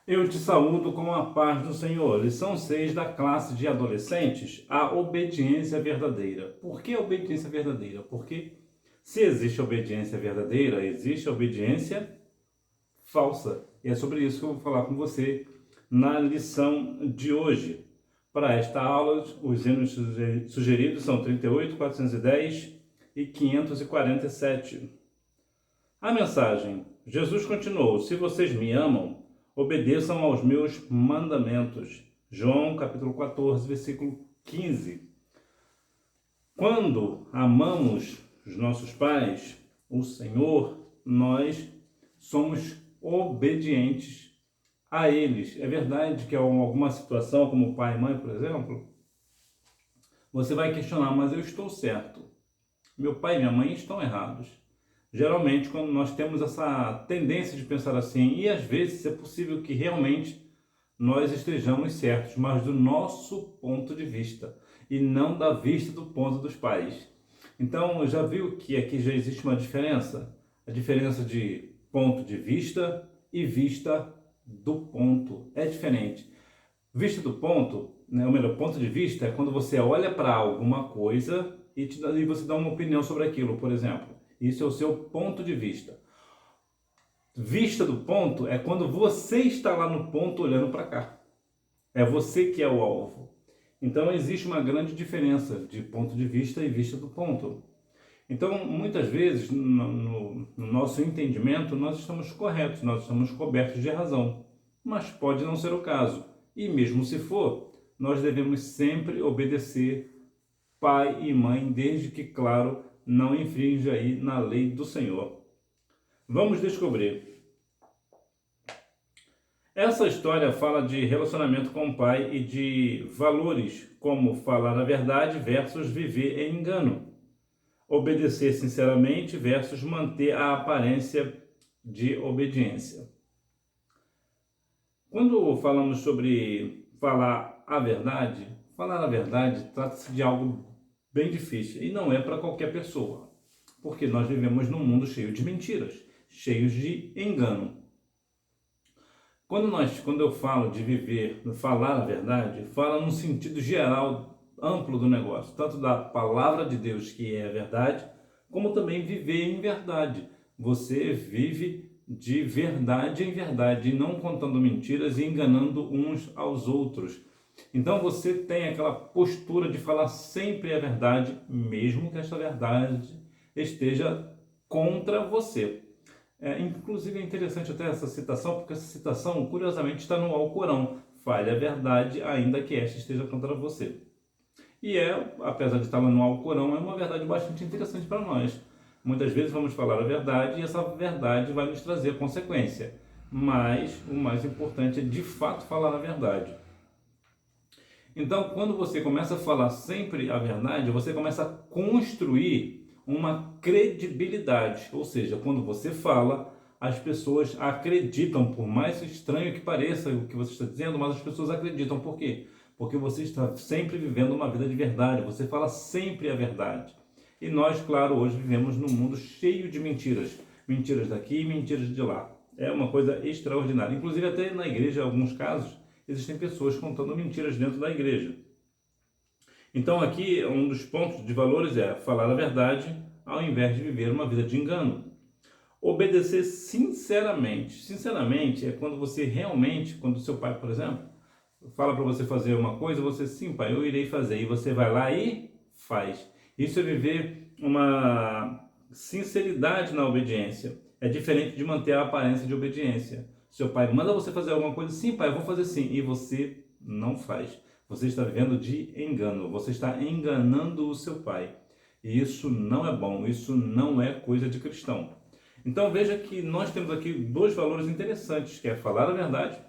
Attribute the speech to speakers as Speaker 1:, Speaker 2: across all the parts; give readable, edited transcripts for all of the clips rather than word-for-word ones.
Speaker 1: Eu te saúdo com a paz do Senhor. Lição 6 da classe de adolescentes, a obediência verdadeira. Por que a obediência verdadeira? Porque se existe obediência verdadeira, existe obediência falsa. E é sobre isso que eu vou falar com você na lição de hoje. Para esta aula, os hinos sugeridos são 38, 410 e 547. A mensagem: Jesus continuou: se vocês me amam, obedeçam aos meus mandamentos. João capítulo 14, versículo 15. Quando amamos os nossos pais, o Senhor, nós somos obedientes a eles. É verdade que em alguma situação, como pai e mãe, por exemplo, você vai questionar, mas eu estou certo. Meu pai e minha mãe estão errados. Geralmente, quando nós temos essa tendência de pensar assim, e às vezes é possível que realmente nós estejamos certos, mas do nosso ponto de vista, e não da vista do ponto dos pais. Então, já viu que aqui já existe uma diferença? A diferença de ponto de vista e vista do ponto. É diferente. Vista do ponto, né, ou melhor, ponto de vista, é quando você olha para alguma coisa e você dá uma opinião sobre aquilo, por exemplo. Isso é o seu ponto de vista. Vista do ponto é quando você está lá no ponto olhando para cá. É você que é o alvo. Então existe uma grande diferença de ponto de vista e vista do ponto. Então, muitas vezes, no nosso entendimento, nós estamos corretos, nós estamos cobertos de razão. Mas pode não ser o caso. E mesmo se for, nós devemos sempre obedecer pai e mãe, desde que, claro, não infrinja aí na lei do Senhor. Vamos descobrir. Essa história fala de relacionamento com o pai e de valores, como falar a verdade versus viver em engano. Obedecer sinceramente versus manter a aparência de obediência. Quando falamos sobre falar a verdade trata-se de algo bem difícil e não é para qualquer pessoa, porque nós vivemos num mundo cheio de mentiras, cheios de engano. Quando eu falo de falar a verdade, fala num sentido geral, amplo do negócio, tanto da palavra de Deus, que é a verdade, como também viver em verdade. Você vive de verdade em verdade, e não contando mentiras e enganando uns aos outros. Então você tem aquela postura de falar sempre a verdade, mesmo que esta verdade esteja contra você. Inclusive é interessante até essa citação, porque essa citação, curiosamente, está no Alcorão. Fale a verdade, ainda que esta esteja contra você. E apesar de estar lá no Alcorão, é uma verdade bastante interessante para nós. Muitas vezes vamos falar a verdade e essa verdade vai nos trazer consequência. Mas o mais importante é de fato falar a verdade. Então, quando você começa a falar sempre a verdade, você começa a construir uma credibilidade. Ou seja, quando você fala, as pessoas acreditam, por mais estranho que pareça o que você está dizendo, mas as pessoas acreditam. Por quê? Porque você está sempre vivendo uma vida de verdade, você fala sempre a verdade. E nós, claro, hoje vivemos num mundo cheio de mentiras. Mentiras daqui e mentiras de lá. É uma coisa extraordinária. Inclusive até na igreja, em alguns casos, existem pessoas contando mentiras dentro da igreja. Então aqui um dos pontos de valores é falar a verdade ao invés de viver uma vida de engano. Obedecer sinceramente. Sinceramente é quando você realmente, quando o seu pai, por exemplo, fala para você fazer uma coisa, você, sim, pai, eu irei fazer. E você vai lá e faz. Isso é viver uma sinceridade na obediência. É diferente de manter a aparência de obediência. Seu pai manda você fazer alguma coisa, sim, pai, eu vou fazer sim. E você não faz. Você está vivendo de engano. Você está enganando o seu pai. E isso não é bom. Isso não é coisa de cristão. Então veja que nós temos aqui dois valores interessantes, que é falar a verdade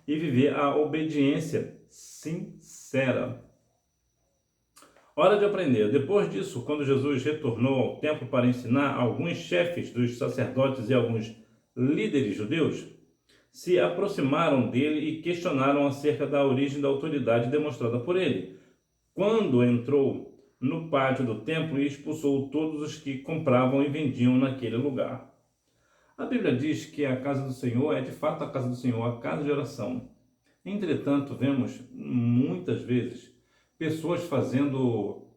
Speaker 1: e viver a obediência sincera. Hora de aprender. Depois disso, quando Jesus retornou ao templo para ensinar, alguns chefes dos sacerdotes e alguns líderes judeus se aproximaram dele e questionaram acerca da origem da autoridade demonstrada por ele. Quando entrou no pátio do templo e expulsou todos os que compravam e vendiam naquele lugar. A Bíblia diz que a casa do Senhor é de fato a casa do Senhor, a casa de oração. Entretanto, vemos muitas vezes pessoas fazendo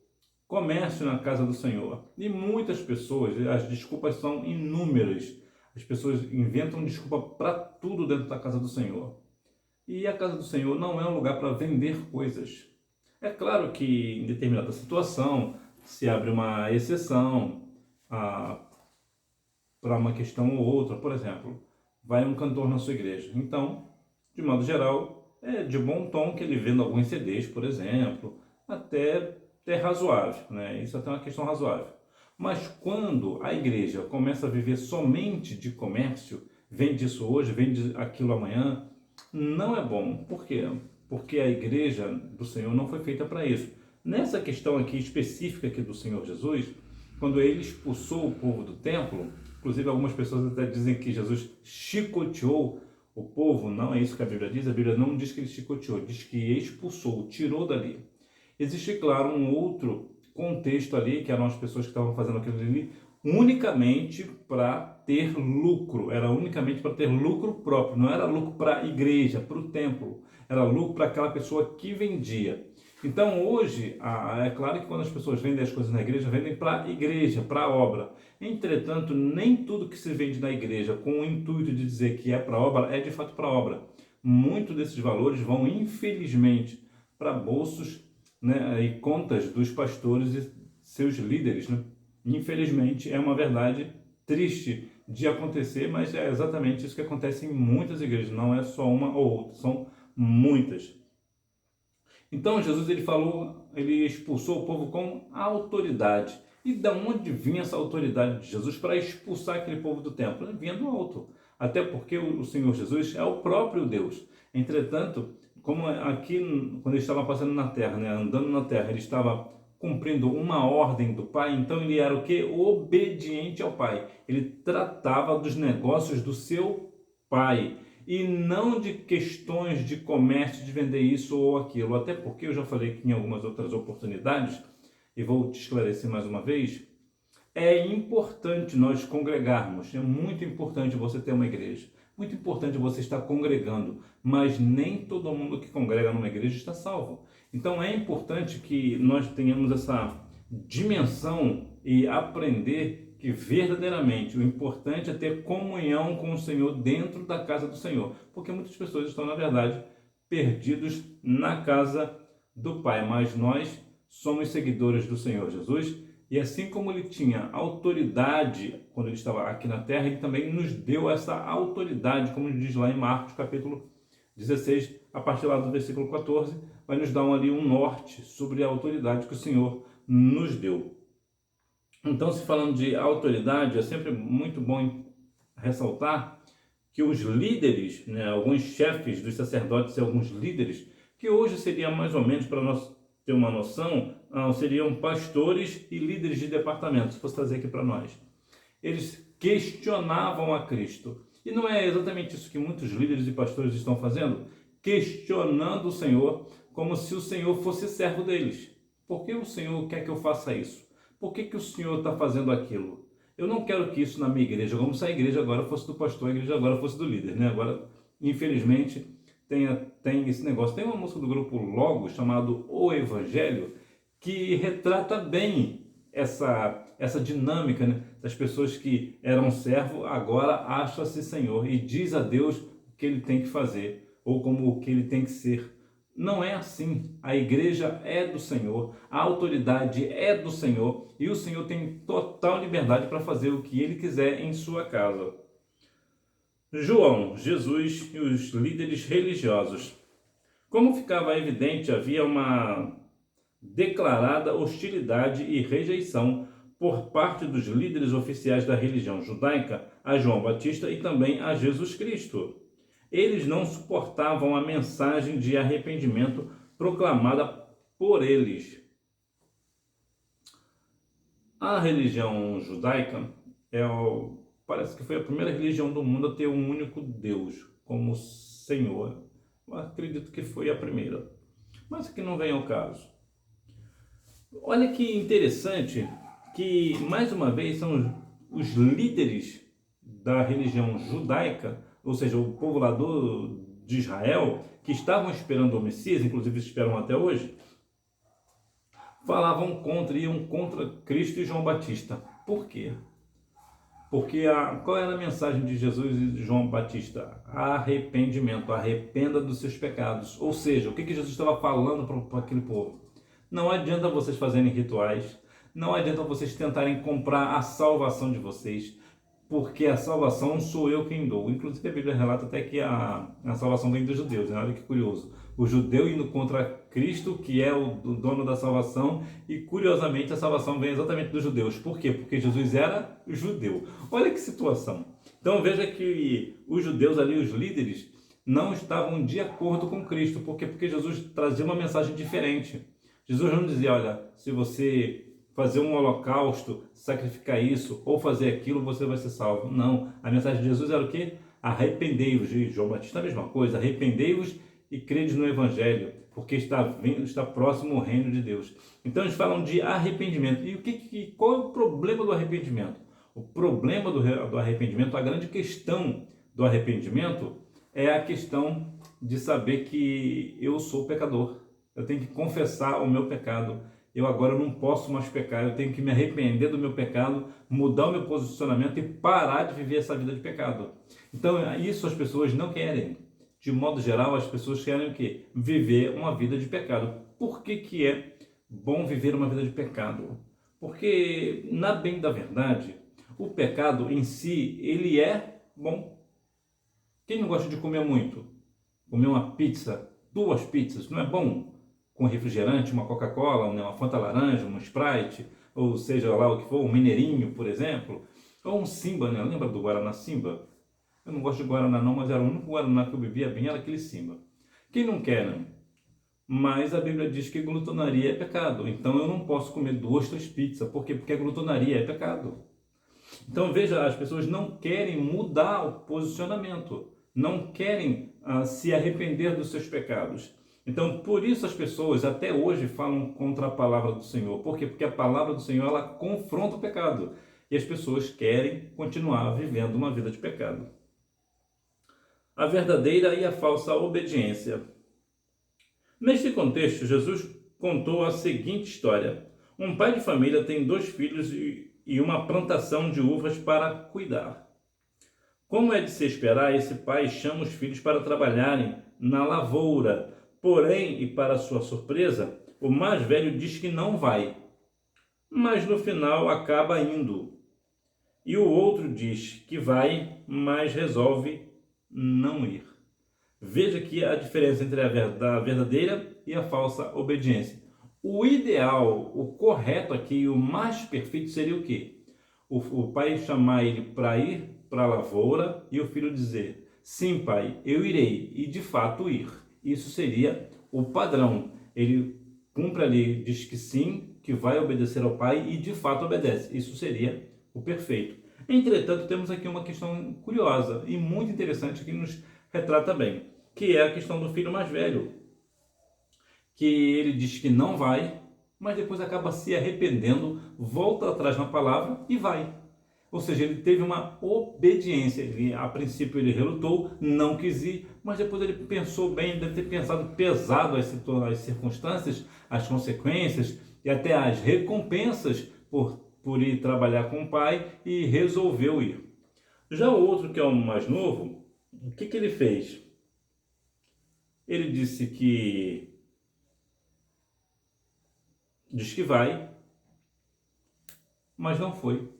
Speaker 1: comércio na casa do Senhor. E muitas pessoas, as desculpas são inúmeras. As pessoas inventam desculpa para tudo dentro da casa do Senhor. E a casa do Senhor não é um lugar para vender coisas. É claro que em determinada situação se abre uma exceção para uma questão ou outra. Por exemplo, vai um cantor na sua igreja. Então, de modo geral, é de bom tom que ele venda alguns CDs, por exemplo, até é razoável, né? Isso até é uma questão razoável. Mas quando a igreja começa a viver somente de comércio, vende isso hoje, vende aquilo amanhã, não é bom. Por quê? Porque a igreja do Senhor não foi feita para isso. Nessa questão aqui específica aqui do Senhor Jesus, quando ele expulsou o povo do templo, inclusive algumas pessoas até dizem que Jesus chicoteou o povo, não é isso que a Bíblia não diz que ele chicoteou, diz que expulsou, tirou dali. Existe, claro, um outro contexto ali, que eram as pessoas que estavam fazendo aquilo ali unicamente para ter lucro, era unicamente para ter lucro próprio, não era lucro para a igreja, para o templo, era lucro para aquela pessoa que vendia. Então hoje, é claro que quando as pessoas vendem as coisas na igreja, vendem para a igreja, para a obra. Entretanto, nem tudo que se vende na igreja com o intuito de dizer que é para a obra, é de fato para a obra. Muitos desses valores vão, infelizmente, para bolsos, né, e contas dos pastores e seus líderes, né? Infelizmente, é uma verdade triste de acontecer, mas é exatamente isso que acontece em muitas igrejas, não é só uma ou outra, são muitas. Então Jesus ele expulsou o povo com autoridade. E da onde vinha essa autoridade de Jesus para expulsar aquele povo do templo? Vinha do alto. Até porque o Senhor Jesus é o próprio Deus. Entretanto, como aqui, quando ele estava passando na terra, né, andando na terra, ele estava cumprindo uma ordem do Pai, então ele era o quê? Obediente ao Pai. Ele tratava dos negócios do seu Pai e não de questões de comércio, de vender isso ou aquilo. Até porque eu já falei aqui em algumas outras oportunidades, e vou te esclarecer mais uma vez, é importante nós congregarmos, é muito importante você ter uma igreja, muito importante você estar congregando, mas nem todo mundo que congrega numa igreja está salvo. Então é importante que nós tenhamos essa dimensão e aprender que verdadeiramente o importante é ter comunhão com o Senhor dentro da casa do Senhor, porque muitas pessoas estão, na verdade, perdidos na casa do Pai, mas nós somos seguidores do Senhor Jesus. E assim como ele tinha autoridade quando ele estava aqui na terra, ele também nos deu essa autoridade, como diz lá em Marcos capítulo 16, a partir lá do versículo 14, vai nos dar ali um norte sobre a autoridade que o Senhor nos deu. Então, se falando de autoridade, é sempre muito bom ressaltar que os líderes, né, alguns chefes dos sacerdotes e alguns líderes, que hoje seria mais ou menos, para nós ter uma noção, seriam pastores e líderes de departamento, se fosse trazer aqui para nós. Eles questionavam a Cristo. E não é exatamente isso que muitos líderes e pastores estão fazendo? Questionando o Senhor como se o Senhor fosse servo deles. Por que o Senhor quer que eu faça isso? Por que o Senhor está fazendo aquilo? Eu não quero que isso na minha igreja, como se a igreja agora fosse do pastor, a igreja agora fosse do líder, né? Agora, infelizmente, tem esse negócio. Tem uma música do grupo Logo, chamado O Evangelho, que retrata bem essa dinâmica, né, das pessoas que eram servo, agora acha-se Senhor e diz a Deus o que ele tem que fazer ou como o que ele tem que ser. Não é assim. A igreja é do Senhor, a autoridade é do Senhor e o Senhor tem total liberdade para fazer o que ele quiser em sua casa. João, Jesus e os líderes religiosos. Como ficava evidente, havia uma declarada hostilidade e rejeição por parte dos líderes oficiais da religião judaica a João Batista e também a Jesus Cristo. Eles não suportavam a mensagem de arrependimento proclamada por eles. A religião judaica parece que foi a primeira religião do mundo a ter um único Deus como Senhor. Eu acredito que foi a primeira, mas que não vem ao caso. Olha que interessante que, mais uma vez, são os líderes da religião judaica, ou seja, o povo lá de Israel, que estavam esperando o Messias, inclusive esperam até hoje, iam contra Cristo e João Batista. Por quê? Porque qual era a mensagem de Jesus e de João Batista? Arrependimento, arrependa dos seus pecados. Ou seja, o que Jesus estava falando para aquele povo? Não adianta vocês fazerem rituais, não adianta vocês tentarem comprar a salvação de vocês, porque a salvação sou eu quem dou. Inclusive a Bíblia relata até que a salvação vem dos judeus, né? Olha que curioso. O judeu indo contra Cristo, que é o dono da salvação, e curiosamente a salvação vem exatamente dos judeus. Por quê? Porque Jesus era judeu. Olha que situação. Então veja que os judeus ali, os líderes, não estavam de acordo com Cristo. Por quê? Porque Jesus trazia uma mensagem diferente. Jesus não dizia, olha, se você fazer um holocausto, sacrificar isso ou fazer aquilo, você vai ser salvo. Não, a mensagem de Jesus era o quê? Arrependei-vos. E João Batista a mesma coisa, arrependei-vos e crede no Evangelho, porque está próximo o reino de Deus. Então eles falam de arrependimento. E qual é o problema do arrependimento? O problema do arrependimento, a grande questão do arrependimento é a questão de saber que eu sou pecador. Eu tenho que confessar o meu pecado. Eu agora não posso mais pecar, eu tenho que me arrepender do meu pecado, mudar o meu posicionamento e parar de viver essa vida de pecado. Então, isso as pessoas não querem. De modo geral, as pessoas querem o quê? Viver uma vida de pecado. Por que é bom viver uma vida de pecado? Porque, na bem da verdade, o pecado em si, ele é bom. Quem não gosta de comer muito? Comer uma pizza, 2 pizzas, não é bom? Com refrigerante, uma Coca-Cola, uma Fanta laranja, um Sprite, ou seja lá o que for, um Mineirinho, por exemplo, ou um Simba, né? Lembra do Guaraná Simba? Eu não gosto de Guaraná não, mas era o único Guaraná que eu bebia bem, era aquele Simba. Quem não quer, né? Mas a Bíblia diz que glutonaria é pecado, então eu não posso comer 2, 3 pizzas. Por quê? Porque a glutonaria é pecado. Então veja, as pessoas não querem mudar o posicionamento, não querem se arrepender dos seus pecados. Então, por isso as pessoas até hoje falam contra a palavra do Senhor. Por quê? Porque a palavra do Senhor, ela confronta o pecado. E as pessoas querem continuar vivendo uma vida de pecado. A verdadeira e a falsa obediência. Neste contexto, Jesus contou a seguinte história. Um pai de família tem 2 filhos e uma plantação de uvas para cuidar. Como é de se esperar, esse pai chama os filhos para trabalharem na lavoura. Porém, e para sua surpresa, o mais velho diz que não vai, mas no final acaba indo. E o outro diz que vai, mas resolve não ir. Veja aqui a diferença entre a verdadeira e a falsa obediência. O ideal, o correto aqui, o mais perfeito seria o quê? O pai chamar ele para ir para a lavoura e o filho dizer, sim pai, eu irei, e de fato ir. Isso seria o padrão. Ele cumpre ali, diz que sim, que vai obedecer ao pai e de fato obedece. Isso seria o perfeito. Entretanto, temos aqui uma questão curiosa e muito interessante que nos retrata bem, que é a questão do filho mais velho, que ele diz que não vai, mas depois acaba se arrependendo, volta atrás na palavra e vai. Ou seja, ele teve uma obediência. A princípio ele relutou, não quis ir, mas depois ele pensou bem, deve ter pensado pesado as circunstâncias, as consequências e até as recompensas por ir trabalhar com o pai e resolveu ir. Já o outro, que é o mais novo, o que ele fez? Ele disse que diz que vai, mas não foi.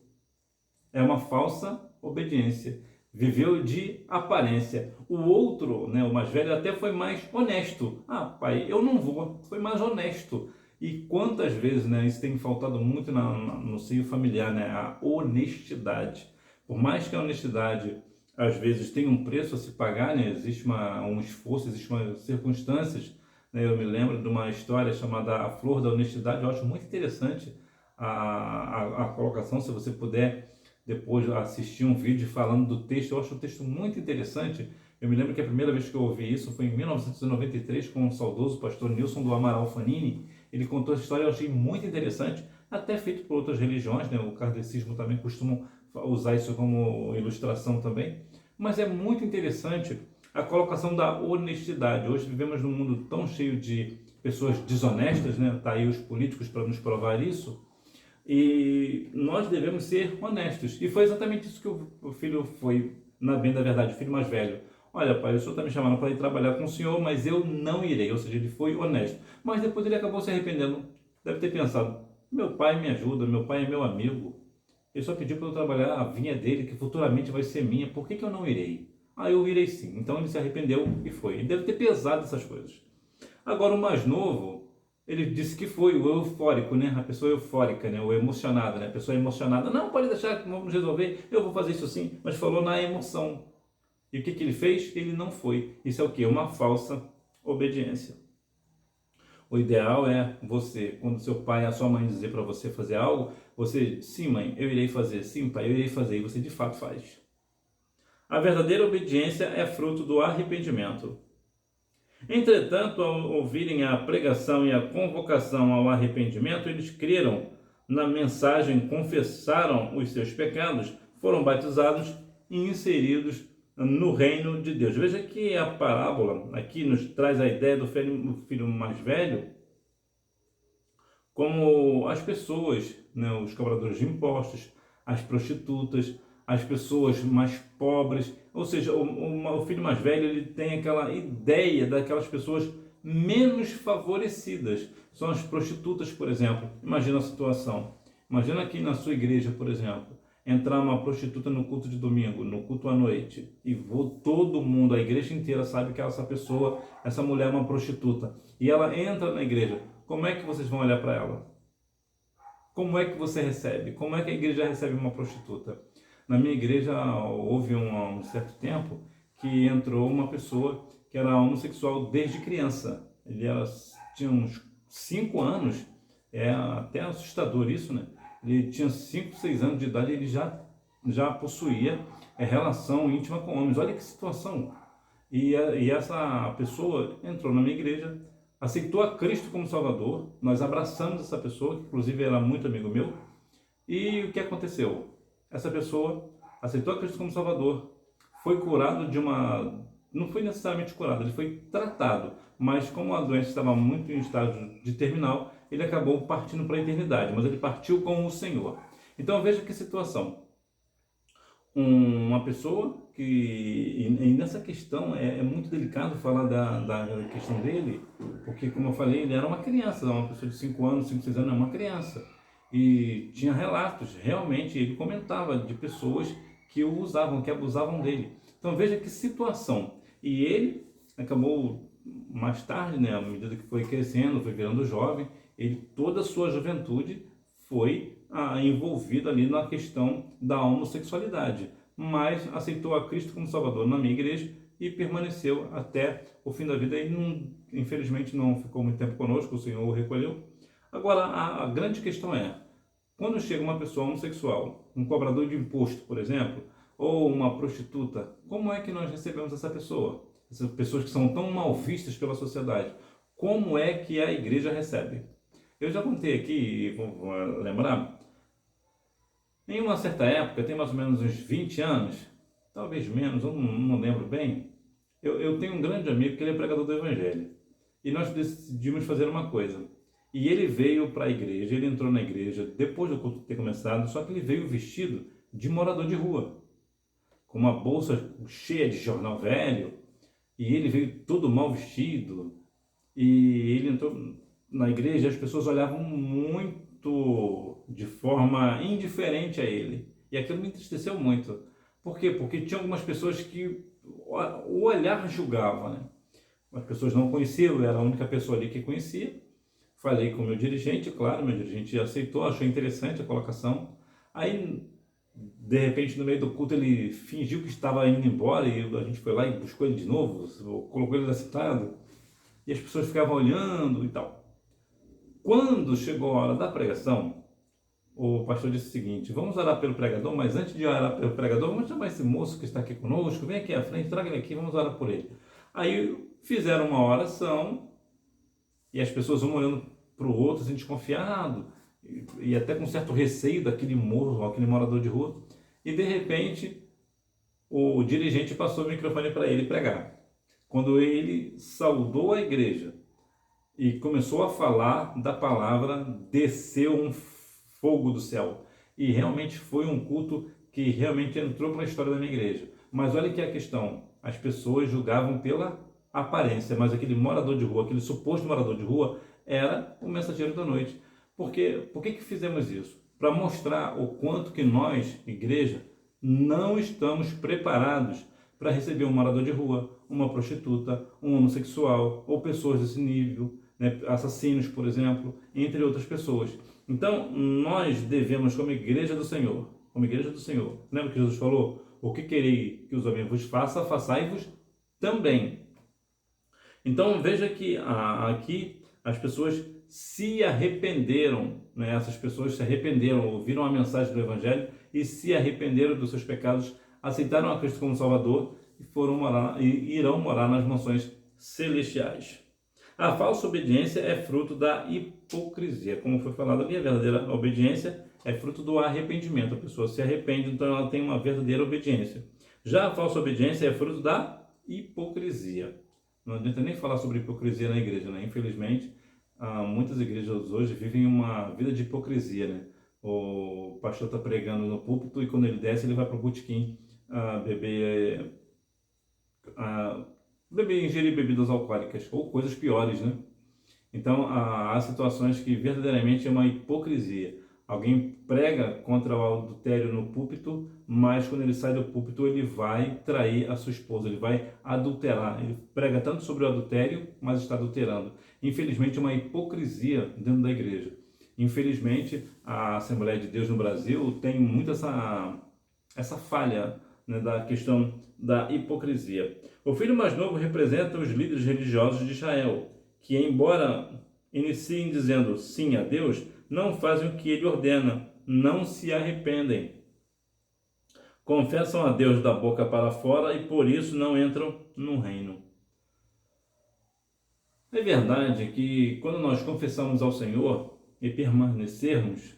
Speaker 1: É uma falsa obediência. Viveu de aparência. O outro, né, o mais velho, até foi mais honesto. Ah, pai, eu não vou. Foi mais honesto. E quantas vezes, né, isso tem faltado muito no seio familiar, né, a honestidade. Por mais que a honestidade, às vezes, tenha um preço a se pagar, né, existe um esforço, existem umas circunstâncias. Né, eu me lembro de uma história chamada A Flor da Honestidade. Eu acho muito interessante a colocação, se você puder depois assistir um vídeo falando do texto. Eu acho o texto muito interessante. Eu me lembro que a primeira vez que eu ouvi isso foi em 1993 com o saudoso pastor Nilson do Amaral Fanini. Ele contou essa história, eu achei muito interessante, até feito por outras religiões, né? O kardecismo também costumam usar isso como ilustração também, mas é muito interessante a colocação da honestidade. Hoje vivemos num mundo tão cheio de pessoas desonestas, né? Tá aí os políticos para nos provar isso. E nós devemos ser honestos. E foi exatamente isso que o filho foi, na bem da verdade, o filho mais velho. Olha, pai, o senhor está me chamando para ir trabalhar com o senhor, mas eu não irei. Ou seja, ele foi honesto. Mas depois ele acabou se arrependendo. Deve ter pensado, meu pai me ajuda, meu pai é meu amigo. Ele só pediu para eu trabalhar a vinha dele, que futuramente vai ser minha. Por que eu não irei? Ah, eu irei sim. Então ele se arrependeu e foi. Ele deve ter pesado essas coisas. Agora o mais novo, ele disse que foi o eufórico, né? A pessoa eufórica, né? O emocionado, né? A pessoa emocionada. Não, pode deixar que vamos resolver. Eu vou fazer isso sim. Mas falou na emoção. E o que ele fez? Ele não foi. Isso é o quê? Uma falsa obediência. O ideal é você, quando seu pai e a sua mãe dizer para você fazer algo, você, sim mãe, eu irei fazer, sim pai, eu irei fazer, e você de fato faz. A verdadeira obediência é fruto do arrependimento. Entretanto, ao ouvirem a pregação e a convocação ao arrependimento, eles creram na mensagem, confessaram os seus pecados, foram batizados e inseridos no reino de Deus. Veja que a parábola aqui nos traz a ideia do filho mais velho como as pessoas, né, os cobradores de impostos, as prostitutas, as pessoas mais pobres, ou seja, o filho mais velho ele tem aquela ideia daquelas pessoas menos favorecidas. São as prostitutas, por exemplo. Imagina a situação. Imagina aqui na sua igreja, por exemplo, entrar uma prostituta no culto de domingo, no culto à noite, e todo mundo, a igreja inteira sabe que essa pessoa, essa mulher é uma prostituta, e ela entra na igreja. Como é que vocês vão olhar para ela? Como é que você recebe? Como é que a igreja recebe uma prostituta? Na minha igreja houve um certo tempo que entrou uma pessoa que era homossexual desde criança. Tinha uns 5 anos, é até assustador isso, né? Ele tinha 5, 6 anos de idade e ele já possuía relação íntima com homens. Olha que situação! E essa pessoa entrou na minha igreja, aceitou a Cristo como Salvador, nós abraçamos essa pessoa, que inclusive era muito amigo meu, e o que aconteceu? Essa pessoa aceitou a Cristo como Salvador, foi curado não foi necessariamente curado, ele foi tratado, mas como a doença estava muito em estágio de terminal, ele acabou partindo para a eternidade, mas ele partiu com o Senhor. Então veja que situação. Uma pessoa e nessa questão é muito delicado falar da questão dele, porque como eu falei, ele era uma criança, uma pessoa de 5 anos, 5, 6 anos é uma criança, e tinha relatos, realmente ele comentava de pessoas que o usavam, que abusavam dele. Então veja que situação. E ele acabou mais tarde, né, à medida que foi crescendo, foi virando jovem, ele toda a sua juventude foi envolvido ali na questão da homossexualidade, mas aceitou a Cristo como Salvador na minha igreja e permaneceu até o fim da vida. E infelizmente não ficou muito tempo conosco, o Senhor o recolheu. Agora, a grande questão é, quando chega uma pessoa homossexual, um cobrador de imposto, por exemplo, ou uma prostituta, como é que nós recebemos essa pessoa? Essas pessoas que são tão mal vistas pela sociedade, como é que a igreja recebe? Eu já contei aqui, e vou lembrar, em uma certa época, tem mais ou menos uns 20 anos, talvez menos, eu não lembro bem, eu tenho um grande amigo que ele é pregador do Evangelho. E nós decidimos fazer uma coisa. E ele veio para a igreja, ele entrou na igreja depois do culto ter começado, só que ele veio vestido de morador de rua, com uma bolsa cheia de jornal velho, e ele veio todo mal vestido, e ele entrou na igreja, as pessoas olhavam muito de forma indiferente a ele. E aquilo me entristeceu muito. Por quê? Porque tinha algumas pessoas que o olhar julgava, né? As pessoas não conheciam, eu era a única pessoa ali que conhecia. Falei com o meu dirigente, claro, meu dirigente aceitou, achou interessante a colocação. Aí, de repente, no meio do culto, ele fingiu que estava indo embora e a gente foi lá e buscou ele de novo, colocou ele assentado. E as pessoas ficavam olhando e tal. Quando chegou a hora da pregação, o pastor disse o seguinte: vamos orar pelo pregador, mas antes de orar pelo pregador, vamos chamar esse moço que está aqui conosco, vem aqui à frente, traga ele aqui, vamos orar por ele. Aí fizeram uma oração e as pessoas vão olhando para o outro, assim, desconfiado, e até com certo receio daquele morro, aquele morador de rua. e de repente o dirigente passou o microfone para ele pregar. Quando ele saudou a igreja e começou a falar da palavra, desceu um fogo do céu. E realmente foi um culto que realmente entrou para a história da minha igreja. Mas olha que a questão, as pessoas julgavam pela aparência, mas aquele morador de rua, aquele suposto morador de rua, era o mensageiro da noite. Por que fizemos isso? Para mostrar o quanto que nós, igreja, não estamos preparados para receber um morador de rua, uma prostituta, um homossexual ou pessoas desse nível, né, assassinos, por exemplo, entre outras pessoas. Então, nós devemos, como igreja do Senhor, lembra que Jesus falou? O que quereis que os homens vos façam, façai-vos também. Então, veja que aqui as pessoas se arrependeram, né? Essas pessoas se arrependeram, ouviram a mensagem do Evangelho e se arrependeram dos seus pecados, aceitaram a Cristo como Salvador e irão morar nas mansões celestiais. A falsa obediência é fruto da hipocrisia. Como foi falado ali, a verdadeira obediência é fruto do arrependimento. A pessoa se arrepende, então ela tem uma verdadeira obediência. Já a falsa obediência é fruto da hipocrisia. Não adianta nem falar sobre hipocrisia na igreja, né? Infelizmente, muitas igrejas hoje vivem uma vida de hipocrisia, né? O pastor está pregando no púlpito e quando ele desce, ele vai para o botequim ingerir bebidas alcoólicas ou coisas piores, né? Então, há situações que verdadeiramente é uma hipocrisia. Alguém prega contra o adultério no púlpito, mas quando ele sai do púlpito, ele vai trair a sua esposa, ele vai adulterar. Ele prega tanto sobre o adultério, mas está adulterando. Infelizmente, é uma hipocrisia dentro da igreja. Infelizmente, a Assembleia de Deus no Brasil tem muito essa falha, né, da questão da hipocrisia. O filho mais novo representa os líderes religiosos de Israel, que, embora iniciem dizendo sim a Deus, não fazem o que ele ordena, não se arrependem. Confessam a Deus da boca para fora e por isso não entram no reino. É verdade que quando nós confessamos ao Senhor e permanecermos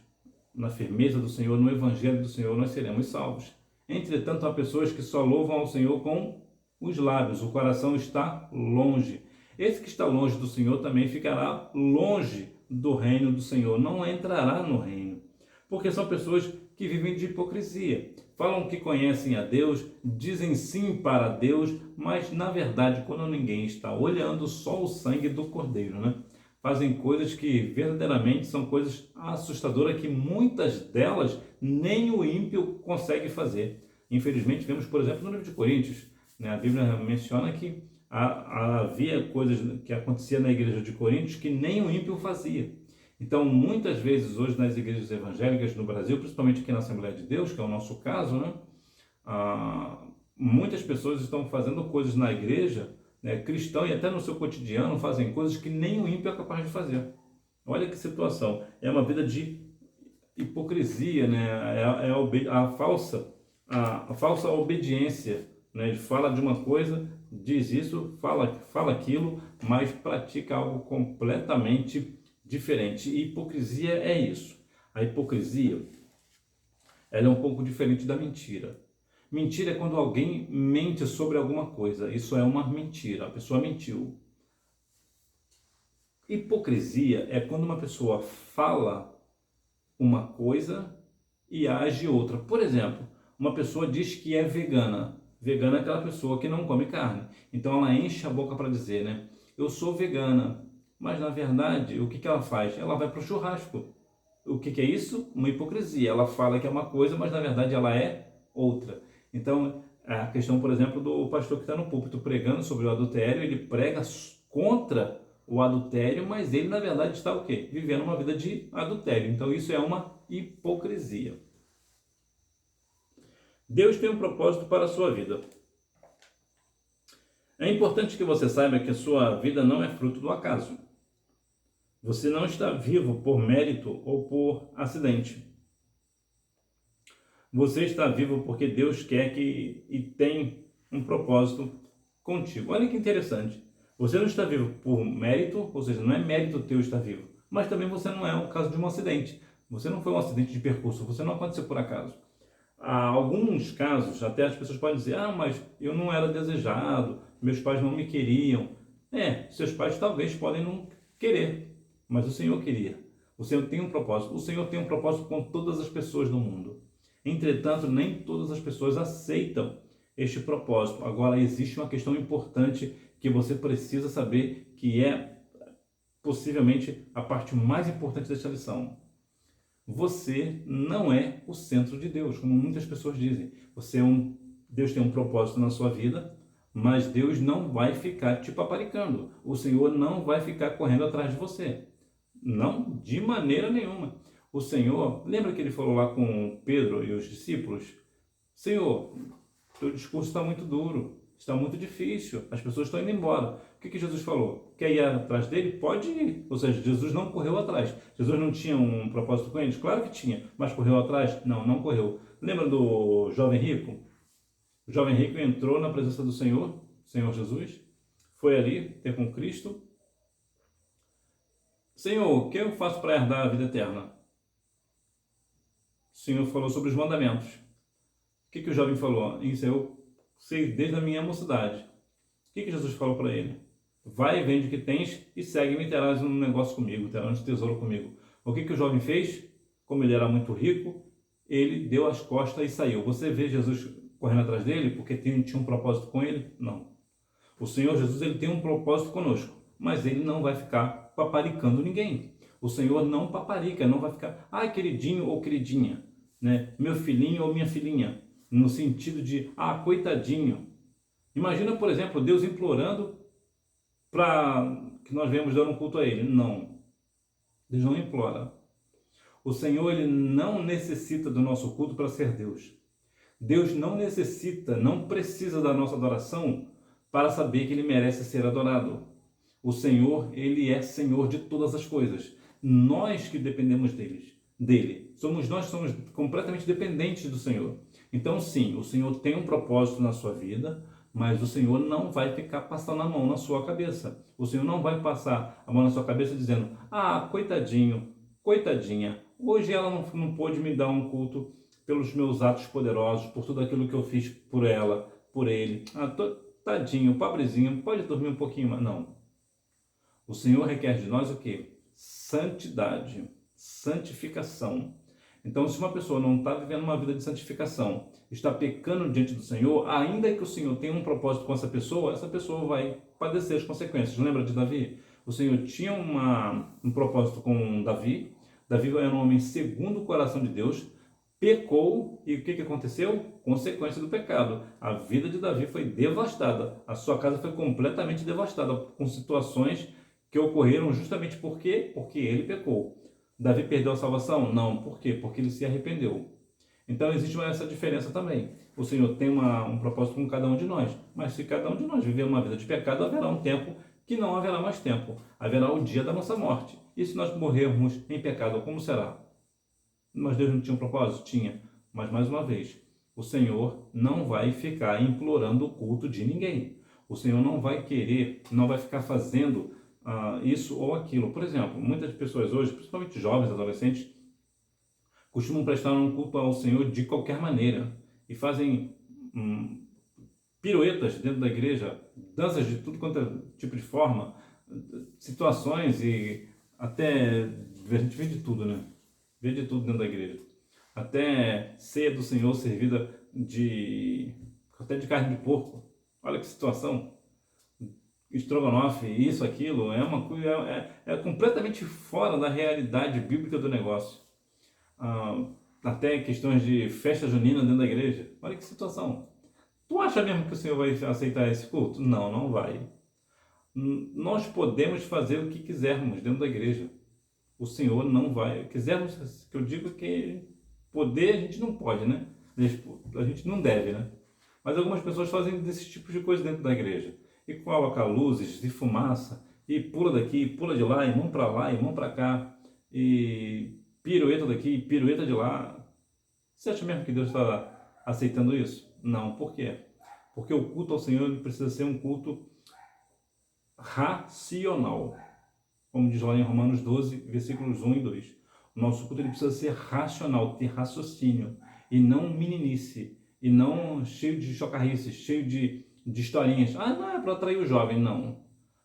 Speaker 1: na firmeza do Senhor, no Evangelho do Senhor, nós seremos salvos. Entretanto, há pessoas que só louvam ao Senhor com os lábios, o coração está longe. Esse que está longe do Senhor também ficará longe do reino do Senhor, não entrará no reino. Porque são pessoas que vivem de hipocrisia. Falam que conhecem a Deus, dizem sim para Deus, mas na verdade, quando ninguém está olhando, só o sangue do Cordeiro, né? Fazem coisas que verdadeiramente são coisas assustadoras que muitas delas nem o ímpio consegue fazer. Infelizmente, vemos, por exemplo, no livro de Coríntios, né? A Bíblia menciona que havia coisas que aconteciam na igreja de Coríntios que nem o ímpio fazia. Então, muitas vezes hoje nas igrejas evangélicas no Brasil, principalmente aqui na Assembleia de Deus, que é o nosso caso, né? Muitas pessoas estão fazendo coisas na igreja, né, cristão, e até no seu cotidiano fazem coisas que nem o ímpio é capaz de fazer. Olha que situação. É uma vida de hipocrisia, né? A falsa obediência, né? Ele fala de uma coisa, diz isso, fala aquilo, mas pratica algo completamente diferente. E hipocrisia é isso. A hipocrisia, ela é um pouco diferente da mentira. Mentira é quando alguém mente sobre alguma coisa. Isso é uma mentira. A pessoa mentiu. Hipocrisia é quando uma pessoa fala uma coisa e age outra. Por exemplo, uma pessoa diz que é vegana. Vegana é aquela pessoa que não come carne. Então ela enche a boca para dizer, né? Eu sou vegana. Mas na verdade, o que ela faz? Ela vai para o churrasco. O que é isso? Uma hipocrisia. Ela fala que é uma coisa, mas na verdade ela é outra. Então, a questão, por exemplo, do pastor que está no púlpito pregando sobre o adultério, ele prega contra o adultério, mas ele, na verdade, está o quê? Vivendo uma vida de adultério. Então, isso é uma hipocrisia. Deus tem um propósito para a sua vida. É importante que você saiba que a sua vida não é fruto do acaso. Você não está vivo por mérito ou por acidente. Você está vivo porque Deus quer e tem um propósito contigo. Olha que interessante. Você não está vivo por mérito, ou seja, não é mérito teu estar vivo, mas também você não é o caso de um acidente. Você não foi um acidente de percurso, você não aconteceu por acaso. há alguns casos, até as pessoas podem dizer, mas eu não era desejado, meus pais não me queriam. Seus pais talvez podem não querer, mas o Senhor queria. O Senhor tem um propósito. O Senhor tem um propósito com todas as pessoas do mundo. Entretanto, nem todas as pessoas aceitam este propósito. Agora, existe uma questão importante que você precisa saber, que é possivelmente a parte mais importante desta lição. Você não é o centro de Deus, como muitas pessoas dizem. Deus tem um propósito na sua vida, mas Deus não vai ficar te paparicando. O Senhor não vai ficar correndo atrás de você. Não, de maneira nenhuma. O Senhor, lembra que ele falou lá com Pedro e os discípulos? Senhor, teu discurso está muito duro, está muito difícil, as pessoas estão indo embora. O que Jesus falou? Quer ir atrás dele? Pode ir. Ou seja, Jesus não correu atrás. Jesus não tinha um propósito com eles? Claro que tinha, mas correu atrás? Não, não correu. Lembra do jovem rico? O jovem rico entrou na presença do Senhor Jesus, foi ali ter com Cristo. Senhor, o que eu faço para herdar a vida eterna? O Senhor falou sobre os mandamentos. O que o jovem falou? Isso eu sei desde a minha mocidade. O que Jesus falou para ele? Vai, vende o que tens e segue-me, terás um negócio comigo, terás um tesouro comigo. O que o jovem fez? Como ele era muito rico, ele deu as costas e saiu. Você vê Jesus correndo atrás dele porque tinha um propósito com ele? Não. O Senhor Jesus, ele tem um propósito conosco, mas ele não vai ficar paparicando ninguém. O Senhor não paparica, não vai ficar, queridinho ou queridinha, né? Meu filhinho ou minha filhinha, no sentido de, coitadinho. Imagina, por exemplo, Deus implorando para que nós venhamos dar um culto a Ele. Não, Deus não implora. O Senhor, ele não necessita do nosso culto para ser Deus. Deus não necessita, não precisa da nossa adoração para saber que ele merece ser adorado. O Senhor, ele é Senhor de todas as coisas. Nós que dependemos dele. Somos completamente dependentes do Senhor. Então, sim, o Senhor tem um propósito na sua vida, mas o Senhor não vai ficar passando a mão na sua cabeça. O Senhor não vai passar a mão na sua cabeça dizendo, coitadinho, coitadinha, hoje ela não pôde me dar um culto pelos meus atos poderosos, por tudo aquilo que eu fiz por ela, por ele. Tadinho, pobrezinho, pode dormir um pouquinho mais. Não. O Senhor requer de nós o quê? Santidade, santificação. Então, se uma pessoa não está vivendo uma vida de santificação, está pecando diante do Senhor, ainda que o Senhor tenha um propósito com essa pessoa vai padecer as consequências. Lembra de Davi? O Senhor tinha um propósito com Davi. Davi era um homem segundo o coração de Deus, pecou, e o que aconteceu? Consequência do pecado. A vida de Davi foi devastada, a sua casa foi completamente devastada, com situações que ocorreram justamente porque ele pecou. Davi perdeu a salvação? Não. Por quê? Porque ele se arrependeu. Então existe essa diferença também. O Senhor tem um propósito com cada um de nós, mas se cada um de nós viver uma vida de pecado, haverá um tempo que não haverá mais tempo. Haverá o dia da nossa morte. E se nós morrermos em pecado, como será? Mas Deus não tinha um propósito? Tinha. Mas, mais uma vez, o Senhor não vai ficar implorando o culto de ninguém. O Senhor não vai ficar fazendo isso ou aquilo. Por exemplo, muitas pessoas hoje, principalmente jovens, adolescentes, costumam prestar um culto ao Senhor de qualquer maneira e fazem piruetas dentro da igreja, danças de tudo quanto é tipo de forma, situações e até a gente vê de tudo, né? Vê de tudo dentro da igreja. Até ceia do Senhor servida até de carne de porco. Olha que situação. Estrogonofe, isso, aquilo, é uma coisa, é completamente fora da realidade bíblica do negócio. Até questões de festa junina dentro da igreja. Olha que situação. Tu acha mesmo que o Senhor vai aceitar esse culto? Não, não vai. Nós podemos fazer o que quisermos dentro da igreja. O Senhor não vai. Quisermos, que eu digo que poder a gente não pode, né? A gente não deve, né? Mas algumas pessoas fazem desse tipo de coisa dentro da igreja. E coloca luzes e fumaça, e pula daqui, pula de lá, e mão para lá, e mão para cá, e pirueta daqui, e pirueta de lá. Você acha mesmo que Deus está aceitando isso? Não. Por quê? Porque o culto ao Senhor ele precisa ser um culto racional. Como diz lá em Romanos 12, versículos 1 e 2. O nosso culto ele precisa ser racional, ter raciocínio. e não meninice, e não cheio de chocarrices, cheio de historinhas. Ah, não é para atrair o jovem, não.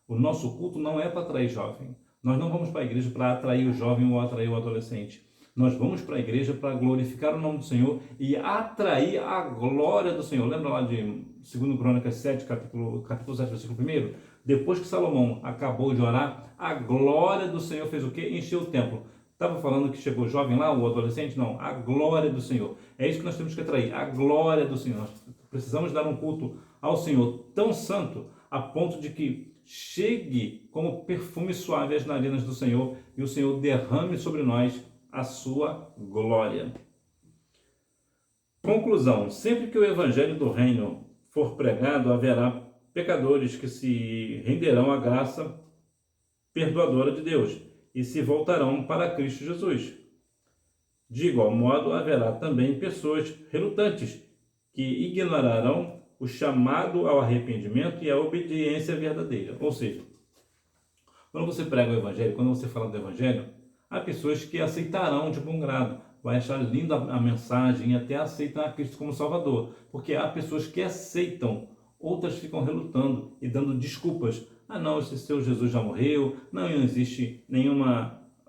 Speaker 1: O nosso culto não é para atrair jovem. Nós não vamos para a igreja para atrair o jovem ou atrair o adolescente. Nós vamos para a igreja para glorificar o nome do Senhor e atrair a glória do Senhor. Lembra lá de 2 Crônicas 7, capítulo 7, versículo 1? Depois que Salomão acabou de orar, a glória do Senhor fez o quê? Encheu o templo. Estava falando que chegou jovem lá, o adolescente? Não, a glória do Senhor. É isso que nós temos que atrair, a glória do Senhor. Nós precisamos dar um culto ao Senhor tão santo a ponto de que chegue como perfume suave às narinas do Senhor e o Senhor derrame sobre nós a sua glória. Conclusão: sempre que o evangelho do reino for pregado, haverá pecadores que se renderão à graça perdoadora de Deus e se voltarão para Cristo Jesus. De igual modo, haverá também pessoas relutantes que ignorarão o chamado ao arrependimento e à obediência verdadeira. Ou seja, quando você prega o evangelho, quando você fala do evangelho, há pessoas que aceitarão de bom grado, vai achar linda a mensagem e até aceitam a Cristo como Salvador, porque há pessoas que aceitam, outras ficam relutando e dando desculpas. Ah, não, esse seu Jesus já morreu, não existe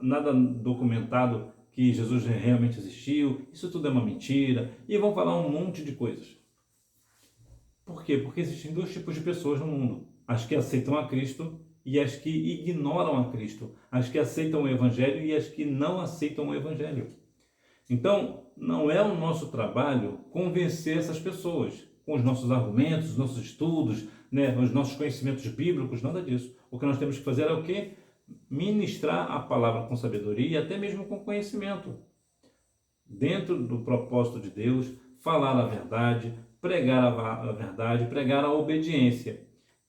Speaker 1: nada documentado que Jesus realmente existiu, isso tudo é uma mentira, e vão falar um monte de coisas. Por quê? Porque existem dois tipos de pessoas no mundo: as que aceitam a Cristo e as que ignoram a Cristo, as que aceitam o Evangelho e as que não aceitam o Evangelho. Então, não é o nosso trabalho convencer essas pessoas com os nossos argumentos, os nossos estudos, os nossos conhecimentos bíblicos, nada disso. O que nós temos que fazer é o quê? Ministrar a palavra com sabedoria e até mesmo com conhecimento. Dentro do propósito de Deus, falar a verdade, pregar a verdade, pregar a obediência.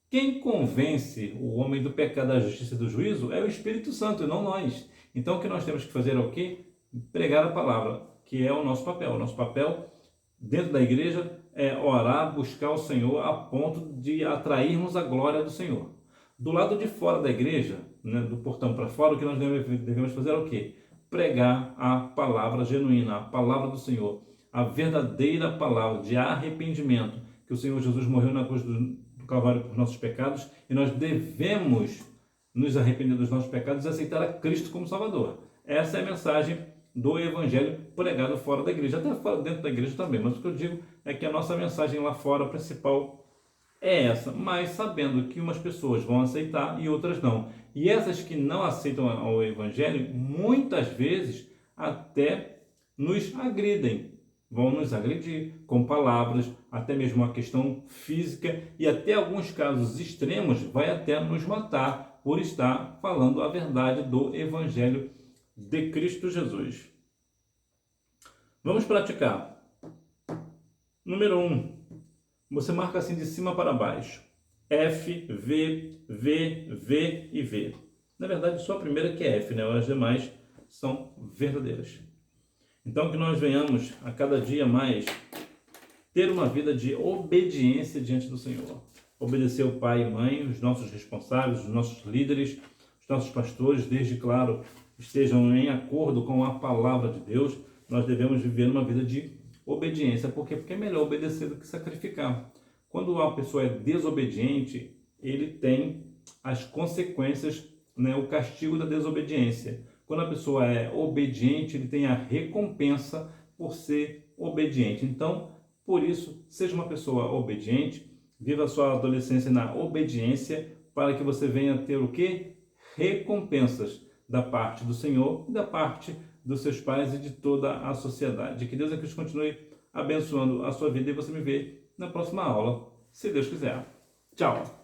Speaker 1: Quem convence o homem do pecado, da justiça e do juízo é o Espírito Santo e não nós. Então o que nós temos que fazer é o quê? Pregar a palavra, que é o nosso papel. O nosso papel dentro da igreja é orar, buscar o Senhor a ponto de atrairmos a glória do Senhor. Do lado de fora da igreja, do portão para fora, o que nós devemos fazer é o quê? Pregar a palavra genuína, a palavra do Senhor, a verdadeira palavra de arrependimento, que o Senhor Jesus morreu na cruz do Calvário por nossos pecados e nós devemos nos arrepender dos nossos pecados e aceitar a Cristo como Salvador. Essa é a mensagem do Evangelho pregado fora da igreja, até fora, dentro da igreja também, mas o que eu digo é que a nossa mensagem lá fora, principal, é essa, mas sabendo que umas pessoas vão aceitar e outras não. E essas que não aceitam o Evangelho, muitas vezes até nos agridem, vão nos agredir com palavras, até mesmo uma questão física e até alguns casos extremos vai até nos matar por estar falando a verdade do Evangelho de Cristo Jesus. Vamos praticar. Número 1. Você marca assim de cima para baixo. F, V, V, V e V. Na verdade, só a primeira que é F, As demais são verdadeiras. Então, que nós venhamos a cada dia mais ter uma vida de obediência diante do Senhor. Obedecer o pai e mãe, os nossos responsáveis, os nossos líderes, os nossos pastores, desde, claro, estejam em acordo com a palavra de Deus. Nós devemos viver uma vida de obediência. Por quê? Porque é melhor obedecer do que sacrificar. Quando uma pessoa é desobediente, ele tem as consequências, o castigo da desobediência. Quando a pessoa é obediente, ele tem a recompensa por ser obediente. Então, por isso, seja uma pessoa obediente, viva a sua adolescência na obediência, para que você venha ter o quê? Recompensas da parte do Senhor e da parte dos seus pais e de toda a sociedade. Que Deus é que continue abençoando a sua vida e você me vê na próxima aula, se Deus quiser. Tchau!